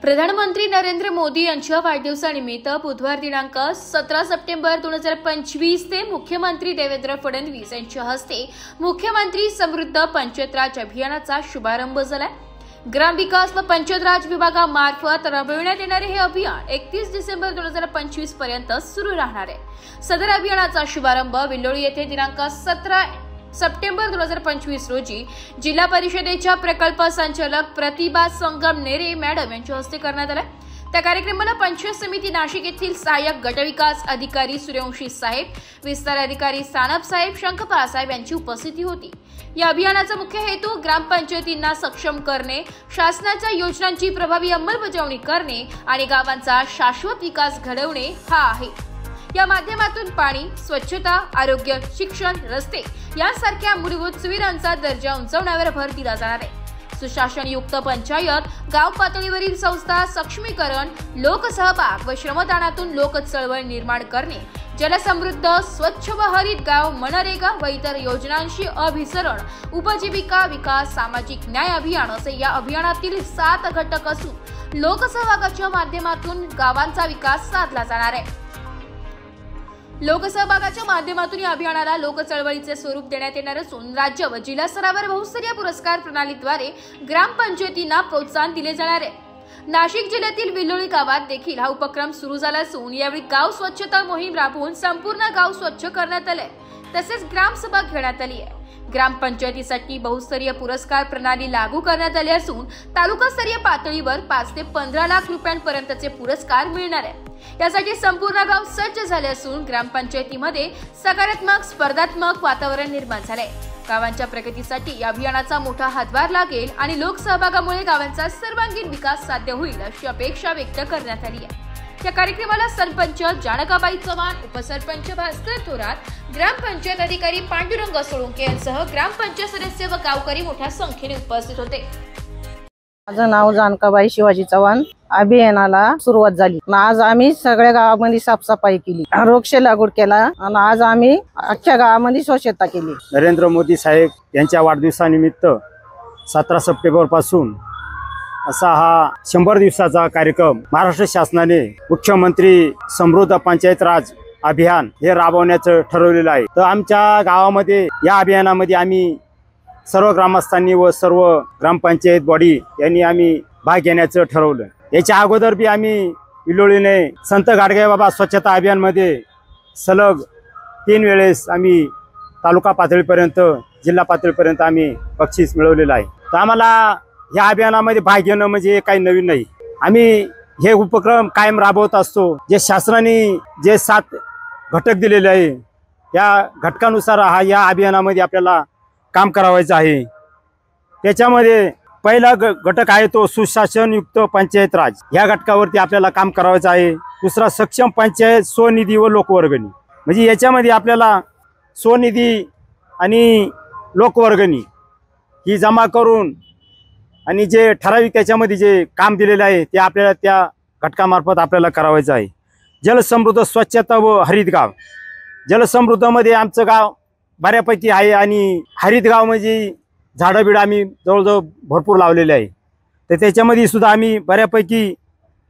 प्रधानमंत्री नरेंद्र मोदी यांच्या वाढदिवसानिमित्त बुधवार दिनांक 17 सप्टेंबर 2025 ते मुख्यमंत्री देवेंद्र फडणवीस यांच्या हस्ते मुख्यमंत्री समृद्ध पंचायत राज अभियानाचा शुभारंभ झाला। ग्रामविकास व पंचायत राज विभागामार्फत राबविण्यात येणारे हे अभियान 31 डिसेंबर 2025 पर्यंत सुरू राहणार आहे। सदर अभियानाचा शुभारंभ विल्लोळी येथे दिनांक 17 सप्टेंबर 2025 रोजी जिल्हा परिषदेच्या प्रकल्प संचालक प्रतिभा संगमनेरे मॅडम यांच्या हस्ते करण्यात आला। त्या कार्यक्रमाला पंचायत समिती नाशिक येथील सहाय्यक गटविकास अधिकारी सूर्यवंशी साहेब, विस्तार अधिकारी सानप साहेब, शंखपाळ साहेब यांची उपस्थिती होती। या अभियानाचा मुख्य हेतू ग्रामपंचायतींना सक्षम करणे, शासनाच्या योजनांची प्रभावी अंमलबजावणी करणे आणि गावांचा शाश्वत विकास घडवणे हा आहे। या माध्यमातून पाणी, स्वच्छता, आरोग्य, शिक्षण, रस्ते यासारख्या मूलभूत सुविधांचा दर्जा उंचावण्यावर भर दिला जाणार आहे। सुशासनयुक्त पंचायत, गाव पातळीवरील संस्था सक्षमीकरण, लोकसहभाग व श्रमदानातून लोक चळवळ निर्माण करणे, जलसमृद्ध, स्वच्छ व हरित गाव, मनरेगा व इतर योजनांशी अभिसरण, उपजीविका विकास, सामाजिक न्याय अभियान असे या अभियानातील 7 घटक असून लोकसहभागाच्या माध्यमातून गावांचा विकास साधला जाणार आहे। लोकसहभागाच्या माध्यमातून या अभियानाला लोक चळवळीचे स्वरूप देण्यात येणार असून राज्य व जिल्हा स्तरावर बहुस्तरीय पुरस्कार प्रणालीद्वारे ग्रामपंचायतींना प्रोत्साहन दिले जाणार आहे। नाशिक जिल्ह्यातील विल्लोळी गावात देखील हा उपक्रम सुरू झाला असून यावेळी गाव स्वच्छता मोहीम राबवून संपूर्ण गाव स्वच्छ करण्यात आले, तसेच ग्रामसभा घेण्यात आली आहे। ग्रामपंचायतीसाठी बहुस्तरीय पुरस्कार प्रणाली लागू करण्यात आली असून तालुकास्तरीय पातळीवर 5 ते 15 लाख रुपयांपर्यंतचे पुरस्कार मिळणार आहे। यासाठी संपूर्ण गाव सज्ज झाले असून ग्रामपंचायतीमध्ये सकारात्मक स्पर्धात्मक वातावरण निर्माण झाले। गावांच्या प्रगतीसाठी या अभियानाचा मोठा हातभार लागेल आणि लोकसहभागामुळे गावांचा सर्वांगीण विकास साध्य होईल अशी अपेक्षा व्यक्त करण्यात आली आहे। या कार्यक्रमाला सरपंच जानकाबाई चव्हाण, उपसरपंच भास्कर थोरात, ग्रामपंचायत अधिकारी पांडुरंग सोळंके यांसह ग्रामपंचायत सदस्य व गावकरी मोठ्या संख्येने उपस्थित होते। माझं नाव जानकाबाई शिवाजी चव्हाण। अभियानाला सुरुवात झाली। आज आम्ही सगळ्या गावामध्ये साफसफाई केली, वृक्ष लागवड केला आणि आज आम्ही अख्ख्या गावामध्ये स्वच्छता केली। नरेंद्र मोदी साहेब यांच्या वाढदिवसानिमित्त 17 सप्टेंबर पासून असा हा 100 दिवसाचा कार्यक्रम महाराष्ट्र शासनाने मुख्यमंत्री समृद्ध पंचायत राज अभियान हे राबवण्याचं ठरवलेलं आहे। तर आमच्या गावामध्ये या अभियानामध्ये आम्ही सर्व ग्रामस्थांनी व सर्व ग्रामपंचायत बॉडी यांनी आम्ही भाग घेण्याचं ठरवलं। याच्या अगोदर बी आम्ही विल्लोळीने संत गाडगे बाबा स्वच्छता अभियान मध्ये सलग 3 वेळेस आम्ही तालुका पातळीपर्यंत, जिल्हा पातळीपर्यंत आम्ही बक्षीस मिळवलेलं आहे। तर आम्हाला या अभियानामध्ये भाग घेणं म्हणजे काही नवीन नाही। आम्ही हे उपक्रम कायम राबवत असतो। जे शासनाने जे 7 घटक दिलेले आहे या घटकानुसार या अभियानामध्ये आपल्याला काम करावायचं आहे। त्याच्यामध्ये पहिला घटक आहे तो सुशासनयुक्त पंचायत राज, या घटकावरती आपल्याला काम करावायचं आहे। दुसरा सक्षम पंचायत, स्वनिधी व लोकवर्गणी, म्हणजे याच्यामध्ये आपल्याला स्वनिधी आणि लोकवर्गणी ही जमा करून आणि जे ठराविक त्याच्यामध्ये जे काम दिलेलं आहे ते आपल्याला त्या घटकामार्फत आपल्याला करावायचं आहे। जलसमृद्ध, स्वच्छता व हरित गाव, जलसमृद्धमध्ये आमचं गाव बऱ्यापैकी आहे आणि हरित गाव म्हणजे झाडं बिडं आम्ही जवळजवळ भरपूर लावलेले आहे। तर त्याच्यामध्ये सुद्धा आम्ही बऱ्यापैकी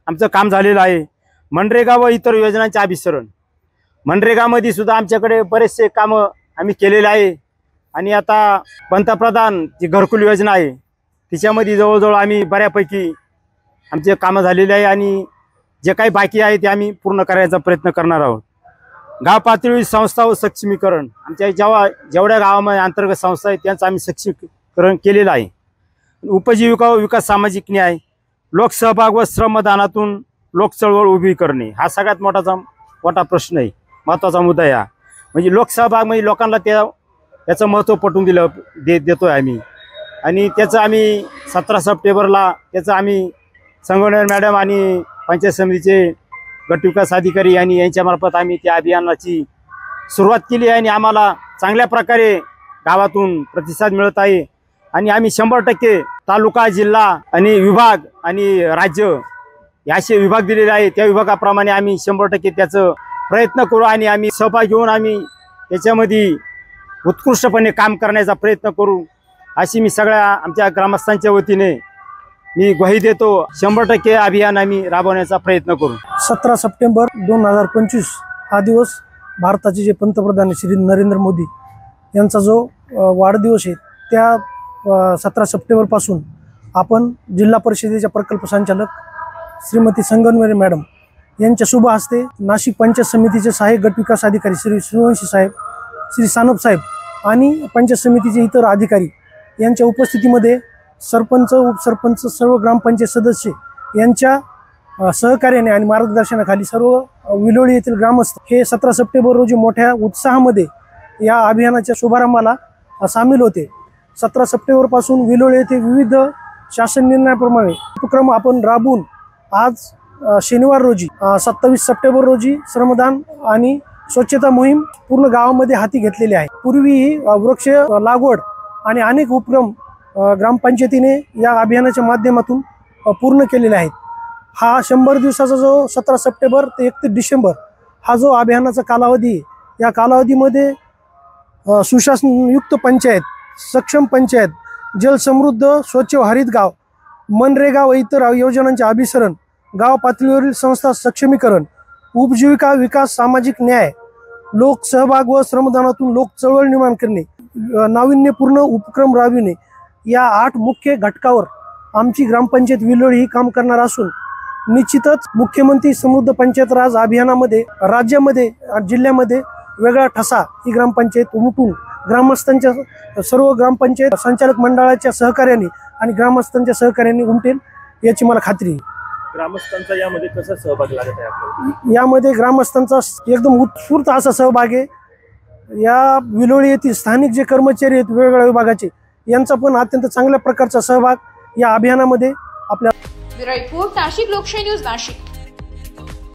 आमचं काम झालेलं आहे। मनरेगा व इतर योजनांचे अभिसरण, मनरेगामध्ये सुद्धा आमच्याकडे बरेचसे कामं आम्ही केलेले आहे आणि आता पंतप्रधान जी घरकुल योजना आहे तिच्यामध्ये जवळजवळ आम्ही बऱ्यापैकी आमचे कामं झालेले आहे आणि जे काही बाकी आहे ते आम्ही पूर्ण करायचा प्रयत्न करणार आहोत। गाव पातळीवर संस्था व सक्षमीकरण, आमच्या जेवढ्या गावामध्ये अंतर्गत संस्था आहेत त्यांचं आम्ही सक्षमीकरण केलेलं आहे। उपजीविका व विकास, सामाजिक न्याय, लोकसहभाग व श्रमदानातून लोक चळवळ उभी करणे हा सगळ्यात मोठा प्रश्न आहे, महत्त्वाचा मुद्दा आहे। म्हणजे लोकसहभाग म्हणजे लोकांना त्याचं महत्त्व पटवून देतोय आम्ही आणि त्याचं आम्ही 17 सप्टेंबरला त्याचं आम्ही संगमनेर मॅडम आणि पंचायत समितीचे गटविकास अधिकारी आणि यांच्यामार्फत आम्ही त्या अभियानाची सुरुवात केली आहे आणि आम्हाला चांगल्या प्रकारे गावातून प्रतिसाद मिळत आहे आणि आम्ही 100% तालुका, जिल्हा आणि विभाग आणि राज्य याचे विभाग दिलेले आहे त्या विभागाप्रमाणे आम्ही 100% त्याचं प्रयत्न करू आणि आम्ही सहभाग घेऊन आम्ही त्याच्यामध्ये उत्कृष्टपणे काम करण्याचा प्रयत्न करू अशी मी सगळ्या आमच्या ग्रामस्थांच्या वतीने मी ग्वाही देतो 100% अभियान आम्ही राबवण्याचा प्रयत्न करू. 17 सप्टेंबर 2025 हा दिवस भारताचे जे पंतप्रधान श्री नरेंद्र मोदी यांचा जो वाढदिवस आहे, त्या 17 सप्टेंबरपासून आपण जिल्हा परिषदेच्या प्रकल्प संचालक श्रीमती संगमनेर मॅडम यांच्या शुभ हस्ते नाशिक पंचायत समितीचे सहाय्यक गट विकास अधिकारी श्री सूर्यवंशी साहेब, श्री सानप साहेब आणि पंचायत समितीचे इतर अधिकारी यांच्या उपस्थितीमध्ये सरपंच, उपसरपंच, सर्व ग्रामपंचायत सदस्य यांच्या सहकार्याने आणि मार्गदर्शनाखाली सर्व विलोळी येथील ग्रामस्थ हे 17 सप्टेंबर रोजी मोठ्या उत्साहामध्ये या अभियानाच्या शुभारंभाला सामील होते. 17 सप्टेंबरपासून विलोळी येथे विविध शासन निर्णयाप्रमाणे उपक्रम आपण राबवून आज शनिवार रोजी 27 सप्टेंबर रोजी श्रमदान आणि स्वच्छता मोहीम पूर्ण गावामध्ये हाती घेतलेली आहे. पूर्वी वृक्ष लागवड आणि अनेक उपक्रम ग्रामपंचायतीने या अभियानाच्या माध्यमातून पूर्ण केलेले आहेत. हा 100 दिवसाचा जो 17 सप्टेंबर ते 31 डिसेंबर हा जो अभियानाचा कालावधी आहे, या कालावधीमध्ये सुशासनयुक्त पंचायत, सक्षम पंचायत, जलसमृद्ध स्वच्छ हरित गाव, मनरेगा व इतर योजनांचे अभिसरण, गाव पातळीवरील संस्था सक्षमीकरण, उपजीविका विकास, सामाजिक न्याय, लोक सहभाग व श्रमदानातून लोक चळवळ निर्माण करणे, नाविन्यपूर्ण उपक्रम राबविणे या 8 मुख्य घटकावर आमची ग्रामपंचायत विलोळी ही काम करणार असून निश्चितच मुख्यमंत्री समृद्ध पंचायत राज अभियानामध्ये राज्यामध्ये जिल्ह्यामध्ये वेगळा ठसा ही ग्रामपंचायत उमटून ग्रामस्थांच्या सर्व ग्रामपंचायत संचालक मंडळाच्या सहकार्याने आणि ग्रामस्थांच्या सहकार्याने उमटेल याची मला खात्री आहे. ग्रामस्थांचा यामध्ये कसा सहभाग लागत आहे आपल्याला? यामध्ये ग्रामस्थांचा एकदम उत्स्फूर्त असा सहभाग आहे. या विलोळी येथील स्थानिक जे कर्मचारी आहेत वेगवेगळ्या विभागाचे यांचा पण अत्यंत चांगल्या प्रकारचा सहभाग या अभियानामध्ये आपल्या. ब्युरो रिपोर्ट, नाशिक लोकशाही न्यूज, नाशिक.